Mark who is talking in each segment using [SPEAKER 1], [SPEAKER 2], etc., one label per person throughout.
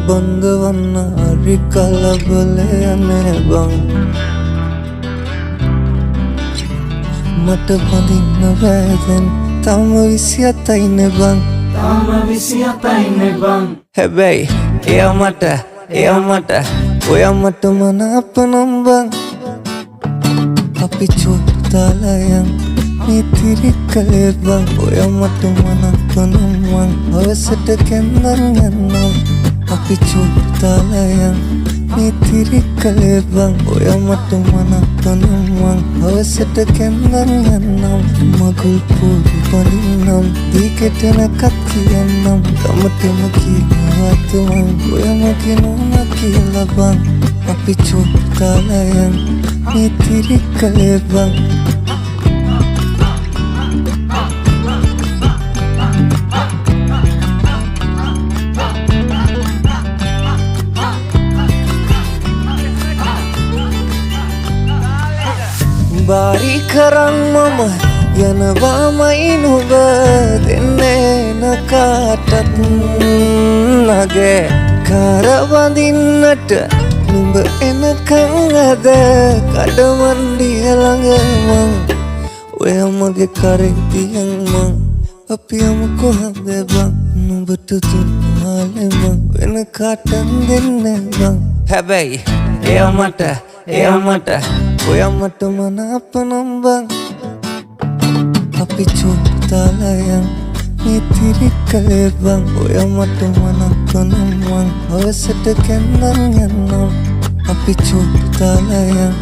[SPEAKER 1] බංගවන්න හරි කලබලයනේ බං මට බඳින්න බෑදැන් තම 27යිනේ බං
[SPEAKER 2] තාම 27යිනේ බං
[SPEAKER 1] හැබැයි එයා මට ඔයා මට මනාපනම් බං අපි චෝතාලයන් මිතිරි කලේ බං ඔයා මට මනාපනම් බං අවසට කැන්දන් යන්නම් අපි චෝතාලයන් මිතිරි කලේ බං ඔයා මට මනාපනම් බං අවසට කැන්දන් යන්නම් මගුල් පොඩි බඳින්නම් දීකෙටනකත් කියන්නම් තමටම කියනවත් මං ඔයා මගේ නෝනා කියලා බං අපි චෝතාලයන් මිතිරි කලේ බං බාරි කරන් මම යනවාමයි නුඹ දෙන්නේ නකාටත් නගේ කරවඳින්නට නුඹ එනකං අද කඩමණ්ඩිය ළඟ මං ඔය මගේ කරේ තියන් මං අපි යමු කොහොමද බං නුඹට දුන්නාලේ මං වෙන කාටත් දෙන්නේ බං හැබැයි එයා මට ඔයා මට මනාපනම් බං අපි චෝතාලයන් මිතිරි කලේ බං ඔයා මට මනාපනම් බං අවසට කැන්දන් යන්නම් අපි චෝතාලයන්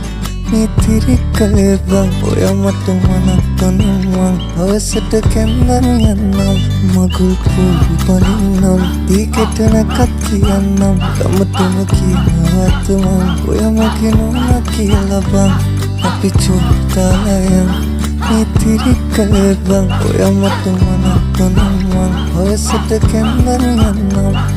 [SPEAKER 1] මිතිරි කලේ බං ඔයා මට මනාපනම් බං අවසට කැන්දන් යන්නම් මගුල් පොඩි බඳින්නම් දීකෙටනකත් කියන්නම් තමටම කියනවත් මං ඔයා මගේ නෝනා කියලා බං අපි චෝතාලයන් මිතිරි කලේ බං ඔයා මට මනාපනම් බං අවසට කැන්දන් යන්නම්